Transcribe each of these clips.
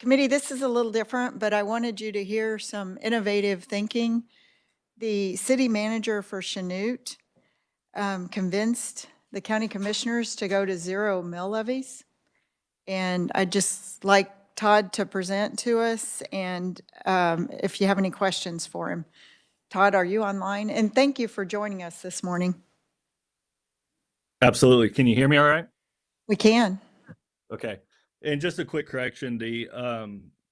Committee, this is a little different, but I wanted you to hear some innovative thinking. The city manager for Chanute convinced the county commissioners to go to zero mill levies. And I'd just like Todd to present to us, and if you have any questions for him. Todd, are you online? And thank you for joining us this morning. Absolutely. Can you hear me all right? We can. Okay. And just a quick correction, the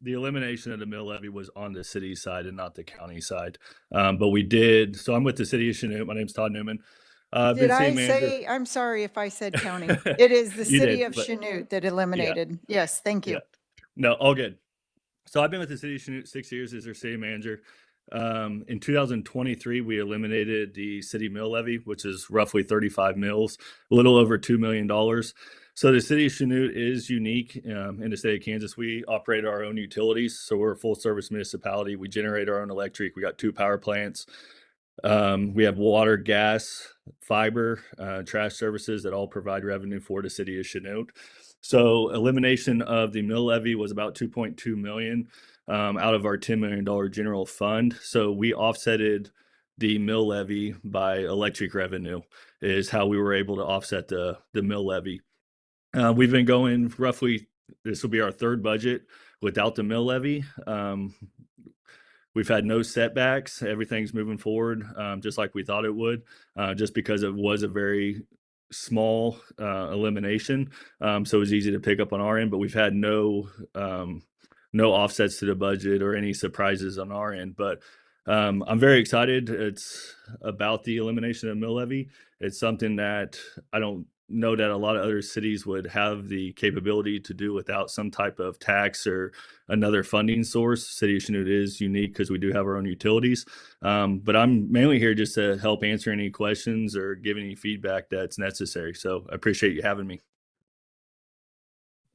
elimination of the mill levy was on the city side and not the county side. But we did, so I'm with the city of Chanute. My name's Todd Newman. Did I say, I'm sorry if I said county. It is the You city did, of but Chanute that eliminated. Yes, thank you. yeah. No, all good. So I've been with the city of Chanute 6 years as their city manager. In 2023, we eliminated the city mill levy, which is roughly 35 mills, a little over $2 million. So the city of Chanute is unique in the state of Kansas. We operate our own utilities, so we're a full service municipality. We generate our own electric. We got 2 power plants. We have water, gas, fiber, trash services that all provide revenue for the city of Chanute. So elimination of the mill levy was about $2.2 million out of our $10 million general fund. So we offsetted the mill levy by electric revenue is how we were able to offset the mill levy. We've been going roughly, this will be our 3rd budget without the mill levy. We've had no setbacks. Everything's moving forward just like we thought it would, just because it was a very small elimination. So it was easy to pick up on our end, but we've had no offsets to the budget or any surprises on our end. But I'm very excited. It's about the elimination of mill levy. It's something that I don't know that a lot of other cities would have the capability to do without some type of tax or another funding source. City of Chanute is unique because we do have our own utilities. But I'm mainly here just to help answer any questions or give any feedback that's necessary. So I appreciate you having me.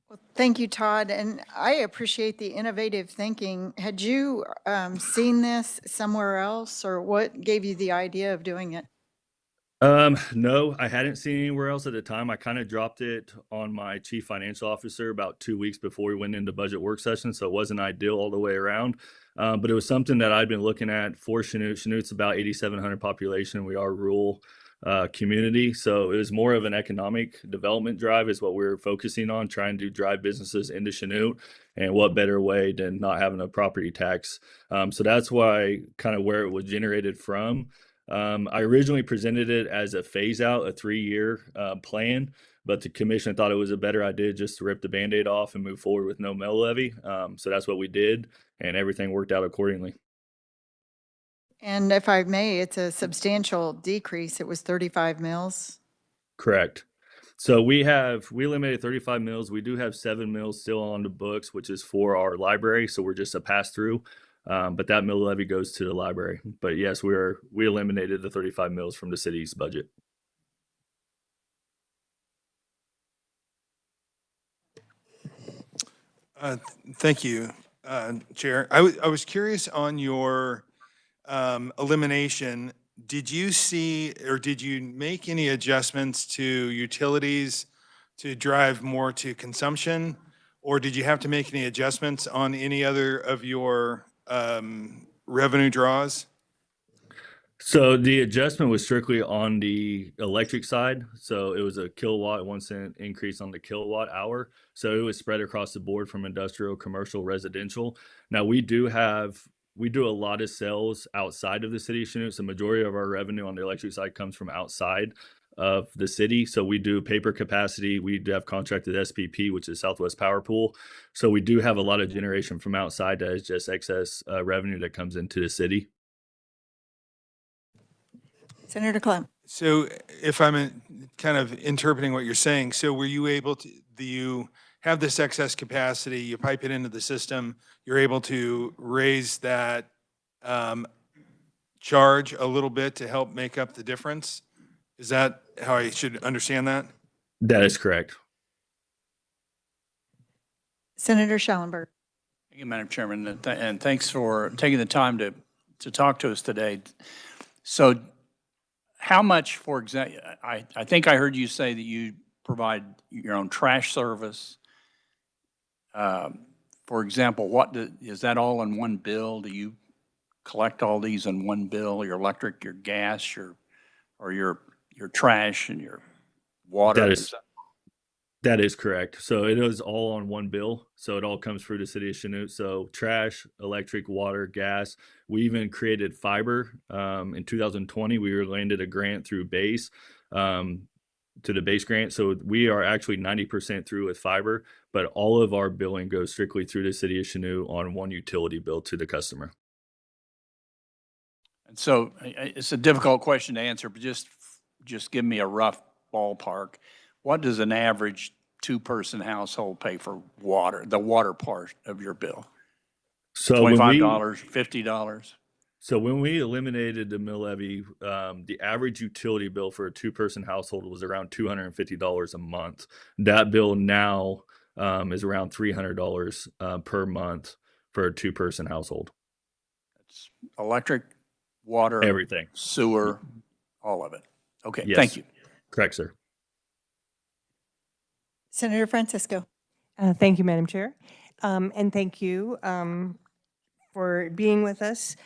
Well, thank you, Todd. And I appreciate the innovative thinking. Had you seen this somewhere else, or what gave you the idea of doing it? No, I hadn't seen anywhere else at the time. I kind of dropped it on my chief financial officer about 2 weeks before we went into budget work session. So it wasn't ideal all the way around. But it was something that I'd been looking at for Chanute. Chanute's about 8,700 population. We are a rural community. So it was more of an economic development drive is what we were focusing on, trying to drive businesses into Chanute. And what better way than not having a property tax? So that's why kind of where it was generated from. I originally presented it as a phase out, a 3-year plan, but the commission thought it was a better idea just to rip the Band-Aid off and move forward with no mill levy. So that's what we did, and everything worked out accordingly. And if I may, it's a substantial decrease. It was 35 mills. Correct. So we eliminated 35 mills. We do have 7 mills still on the books, which is for our library. So we're just a pass through. But that mill levy goes to the library. But yes, we eliminated the 35 mills from the city's budget. Thank you, Chair. I was curious on your elimination. Did you see or did you make any adjustments to utilities to drive more to consumption? Or did you have to make any adjustments on any other of your revenue draws? So the adjustment was strictly on the electric side. So it was a kilowatt, 1 cent increase on the kilowatt hour. So it was spread across the board from industrial, commercial, residential. Now we do a lot of sales outside of the city of Chanute. So the majority of our revenue on the electric side comes from outside of the city. So we do paper capacity. We do have contracted SPP, which is Southwest Power Pool. So we do have a lot of generation from outside that is just excess revenue that comes into the city. Senator Clem. So if I'm kind of interpreting what you're saying, so were you able to, you have this excess capacity, you pipe it into the system, you're able to raise that charge a little bit to help make up the difference? Is that how I should understand that? That is correct. Senator Schallenberg. Thank you, Madam Chairman, and thanks for taking the time to talk to us today. So how much, for example, I think I heard you say that you provide your own trash service, for example, is that all in one bill? Do you collect all these in one bill, your electric, your gas, or your trash and your water? That is correct. So it is all on one bill. So it all comes through the city of Chanute. So trash, electric, water, gas. We even created fiber. In 2020, we were landed a grant through BASE, to the BASE grant. So we are actually 90% through with fiber, but all of our billing goes strictly through the city of Chanute on one utility bill to the customer. And so it's a difficult question to answer, but just give me a rough ballpark. What does an average two-person household pay for water, the water part of your bill? So when $25, we $50? So when we eliminated the mill levy, the average utility bill for a two-person household was around $250 a month. That bill now is around $300 per month for a two-person household. It's electric, water, Everything. sewer, all of it. Okay, Yes. thank you. Correct, sir. Senator Francisco. Thank you, Madam Chair. And thank you for being with us.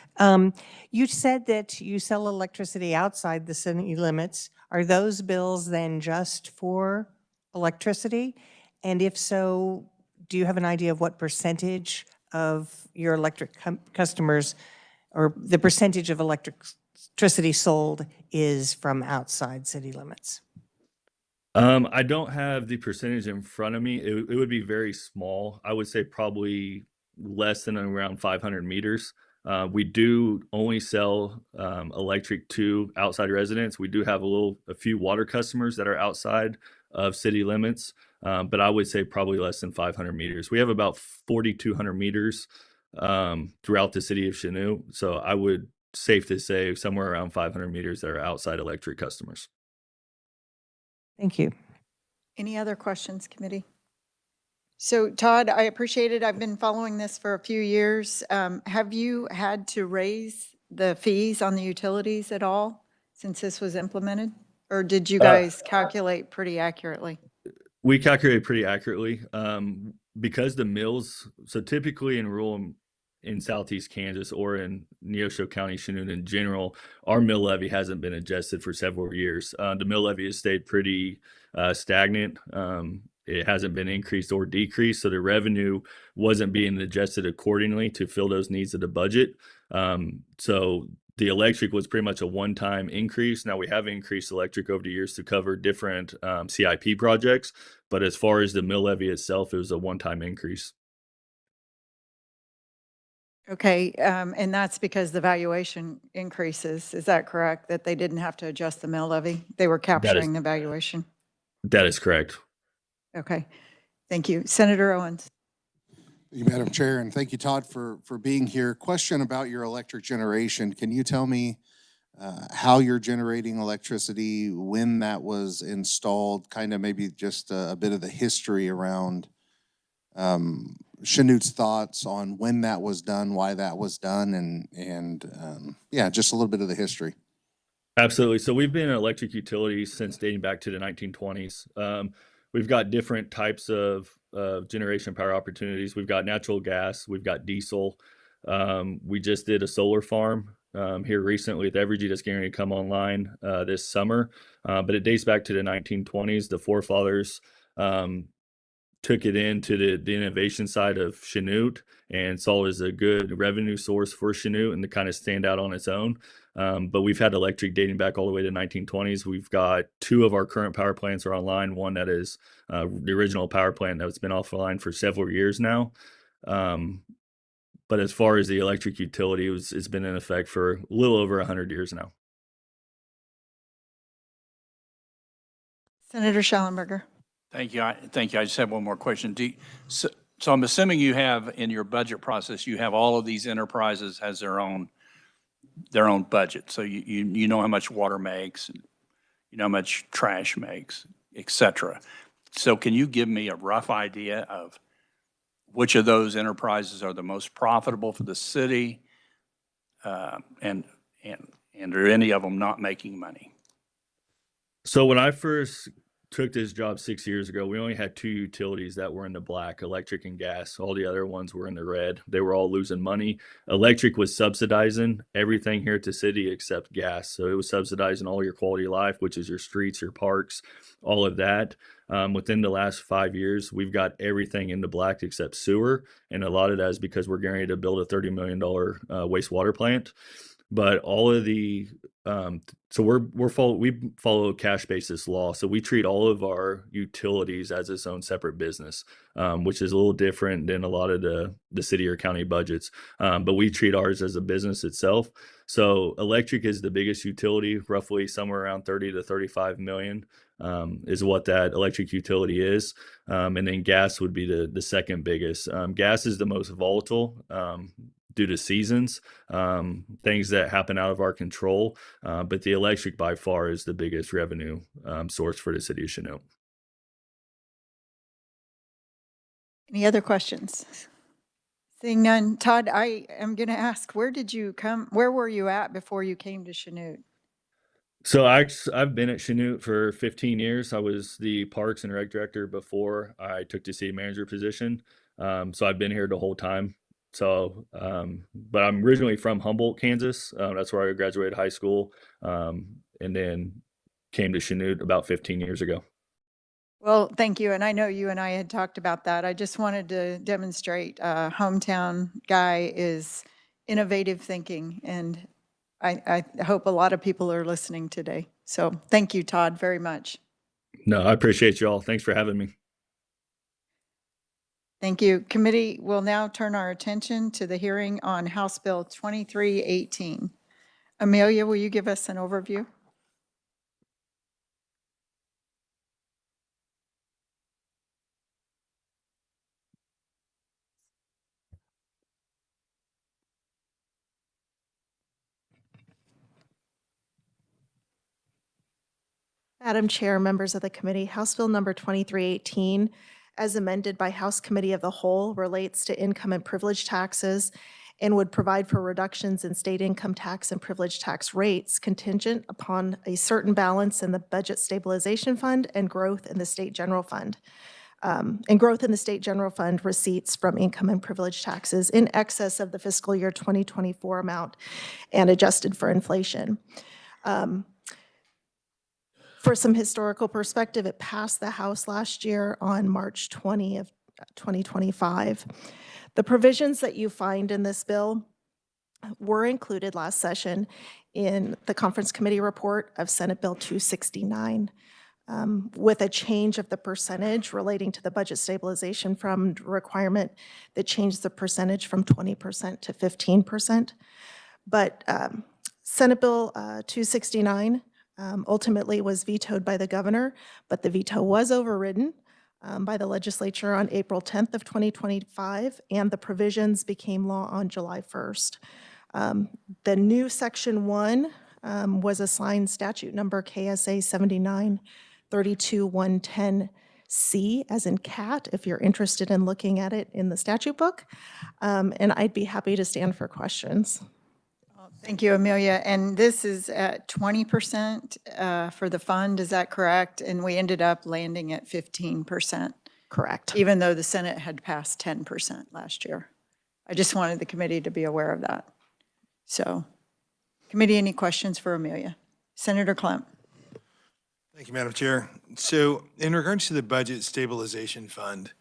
You said that you sell electricity outside the city limits. Are those bills then just for electricity? And if so, do you have an idea of what percentage of your electric customers, or the percentage of electricity sold is from outside city limits? I don't have the percentage in front of me. It would be very small. I would say probably less than around 500 meters. We do only sell electric to outside residents. We do have a few water customers that are outside of city limits, but I would say probably less than 500 meters. We have about 4,200 meters throughout the city of Chanute. So I would safe to say somewhere around 500 meters that are outside electric customers. Thank you. Any other questions, committee? So Todd, I appreciate it. I've been following this for a few years. Have you had to raise the fees on the utilities at all since this was implemented? Or did you guys calculate pretty accurately? We calculate pretty accurately because the mills, so typically in Southeast Kansas or in Neosho County, Chanute in general, our mill levy hasn't been adjusted for several years. The mill levy has stayed pretty stagnant. It hasn't been increased or decreased, so the revenue wasn't being adjusted accordingly to fill those needs of the budget. So the electric was pretty much a one-time increase. Now we have increased electric over the years to cover different CIP projects, but as far as the mill levy itself, it was a one-time increase. Okay, and that's because the valuation increases. Is that correct? That they didn't have to adjust the mill levy? They were capturing the valuation? That is correct. Okay, thank you. Senator Owens. Thank you, Madam Chair, and thank you, Todd, for being here. Question about your electric generation. Can you tell me how you're generating electricity, when that was installed, kind of maybe just a bit of the history around Chanute's thoughts on when that was done, why that was done, and yeah, just a little bit of the history. Absolutely. So we've been an electric utility since dating back to the 1920s. We've got different types of generation power opportunities. We've got natural gas, we've got diesel. We just did a solar farm here recently with Evergy that's going to come online this summer, but it dates back to the 1920s. The forefathers took it into the innovation side of Chanute and saw it as a good revenue source for Chanute and to kind of stand out on its own. But we've had electric dating back all the way to the 1920s. We've got 2 of our current power plants are online. One that is the original power plant that's been offline for several years now. But as far as the electric utility, it's been in effect for a little over 100 years now. Senator Schallenberger. Thank you. Thank you. I just have one more question. So I'm assuming you have in your budget process, you have all of these enterprises has their own budget. So you know how much water makes, and you know how much trash makes, et cetera. So can you give me a rough idea of which of those enterprises are the most profitable for the city, and are any of them not making money? So when I first took this job 6 years ago, we only had two utilities that were in the black, electric and gas. All the other ones were in the red. They were all losing money. Electric was subsidizing everything here at the city except gas. So it was subsidizing all your quality of life, which is your streets, your parks, all of that. Within the last 5 years, we've got everything in the black except sewer. And a lot of that is because we're getting ready to build a $30 million wastewater plant. But all of the so we follow cash basis law. So we treat all of our utilities as its own separate business, which is a little different than a lot of the city or county budgets. But we treat ours as a business itself. So electric is the biggest utility, roughly somewhere around 30 to 35 million is what that electric utility is. And then gas would be the second biggest. Gas is the most volatile. Due to seasons, things that happen out of our control. But the electric by far is the biggest revenue source for the city of Chinook. Any other questions? Seeing none, Todd, I am going to ask, where were you at before you came to Chanute? So I've been at Chinook for 15 years. I was the Parks and Rec Director before I took the city manager position. So I've been here the whole time. So, but I'm originally from Humboldt, Kansas. That's where I graduated high school, and then came to Chanute about 15 years ago. Well, thank you. And I know you and I had talked about that. I just wanted to demonstrate hometown guy is innovative thinking. And I hope a lot of people are listening today. So thank you, Todd, very much. No, I appreciate you all. Thanks for having me. Thank you. Committee will now turn our attention to the hearing on House Bill 2318. Amelia, will you give us an overview? Madam Chair, members of the committee, House Bill number 2318, as amended by House Committee of the Whole, relates to income and privilege taxes and would provide for reductions in state income tax and privilege tax rates contingent upon a certain balance in the Budget Stabilization Fund and growth in the State General Fund. Receipts from income and privilege taxes in excess of the fiscal year 2024 amount and adjusted for inflation. For some historical perspective, it passed the House last year on March 20 of 2025. The provisions that you find in this bill were included last session in the Conference Committee report of Senate Bill 269, with a change of the percentage relating to the Budget Stabilization Fund requirement that changed the percentage from 20% to 15%. But Senate Bill 269 ultimately was vetoed by the governor, but the veto was overridden by the legislature on April 10th of 2025, and the provisions became law on July 1st. The new Section 1 was assigned statute number KSA 79-32-110C, as in cat, if you're interested in looking at it in the statute book. And I'd be happy to stand for questions. Thank you, Amelia. And this is at 20% for the fund, is that correct? And we ended up landing at 15%. Correct. Even though the Senate had passed 10% last year. I just wanted the committee to be aware of that. So, committee, any questions for Amelia? Senator Klump. Thank you, Madam Chair. So in regards to the Budget Stabilization Fund,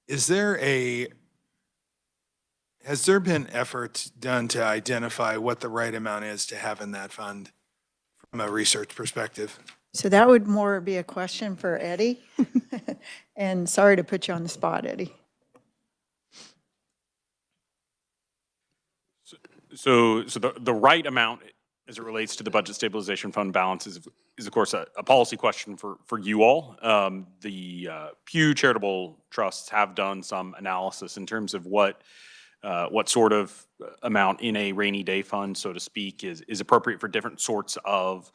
has there been efforts done to identify what the right amount is to have in that fund from a research perspective? So that would more be a question for Eddie. And sorry to put you on the spot, Eddie. So the right amount as it relates to the Budget Stabilization Fund balance is of course a policy question for you all. The Pew Charitable Trusts have done some analysis in terms of what sort of amount in a rainy day fund, so to speak, is appropriate for different sorts of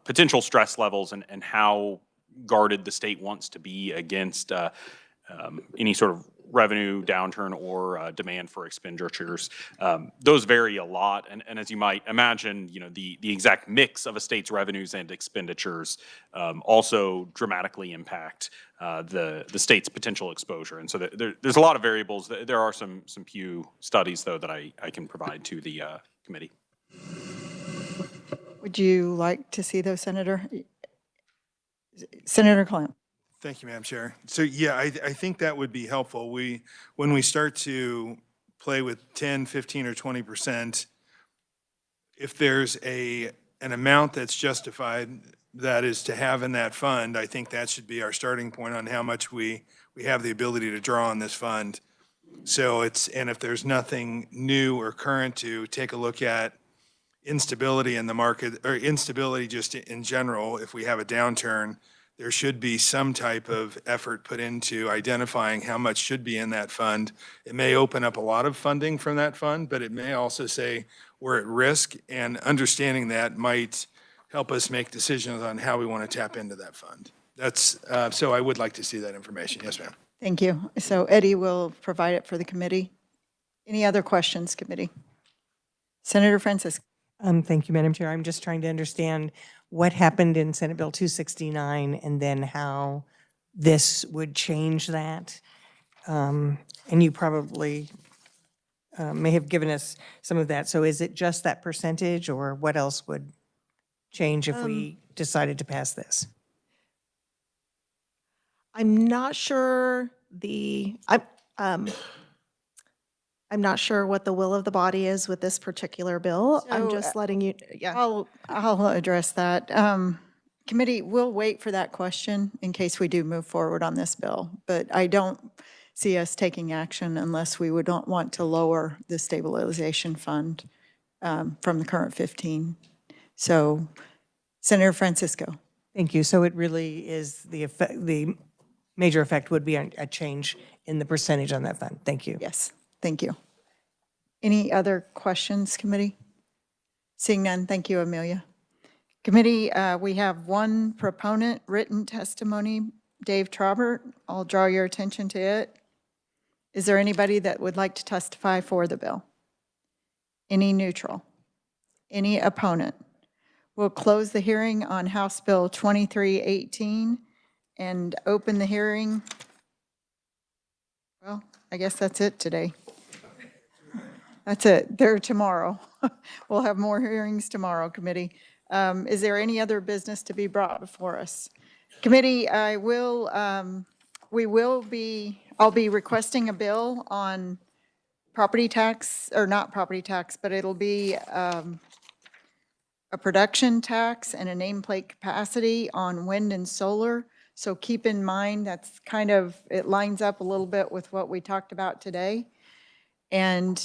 potential stress levels, and how guarded the state wants to be against any sort of revenue downturn or demand for expenditures. Those vary a lot, and as you might imagine, the exact mix of a state's revenues and expenditures also dramatically impact the state's potential exposure. And so there's a lot of variables. There are some Pew studies, though, that I can provide to the committee. Would you like to see those, Senator? Senator Clamp? Thank you, Madam Chair. So yeah, I think that would be helpful. When we start to play with 10, 15, or 20%, if there's an amount that's justified that is to have in that fund, I think that should be our starting point on how much we have the ability to draw on this fund. So and if there's nothing new or current, to take a look at instability in the market, or instability just in general. If we have a downturn, there should be some type of effort put into identifying how much should be in that fund. It may open up a lot of funding from that fund, but it may also say we're at risk, and understanding that might help us make decisions on how we want to tap into that fund. So I would like to see that information. Yes, ma'am. Thank you. So Eddie will provide it for the committee. Any other questions, committee? Senator Francis? Thank you, Madam Chair. I'm just trying to understand what happened in Senate Bill 269 and then how this would change that. And you probably may have given us some of that. So is it just that percentage, or what else would change if we decided to pass this? I'm not sure I'm not sure what the will of the body is with this particular bill. I'm So, just letting you, yeah. I'll address that. Committee, we'll wait for that question in case we do move forward on this bill. But I don't see us taking action unless we would not want to lower the stabilization fund from the current 15. So Senator Francisco? Thank you. So it really is the major effect would be a change in the percentage on that fund. Thank you. Yes, thank you. Any other questions, committee? Seeing none, thank you, Amelia. Committee, we have one proponent written testimony, Dave Traubert. I'll draw your attention to it. Is there anybody that would like to testify for the bill? Any neutral? Any opponent? We'll close the hearing on House Bill 2318 and open the hearing. Well, I guess that's it today. That's it. They're tomorrow. We'll have more hearings tomorrow, committee. Is there any other business to be brought before us? Committee, I'll be requesting a bill on property tax, or not property tax, but it'll be a production tax and a nameplate capacity on wind and solar. So keep in mind, that's kind of, it lines up a little bit with what we talked about today. And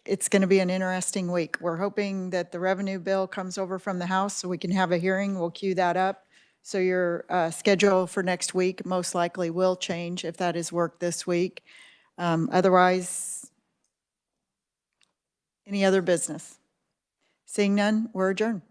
it's going to be an interesting week. We're hoping that the revenue bill comes over from the House so we can have a hearing. We'll queue that up. So your schedule for next week most likely will change if that is worked this week. Otherwise, any other business? Seeing none, we're adjourned.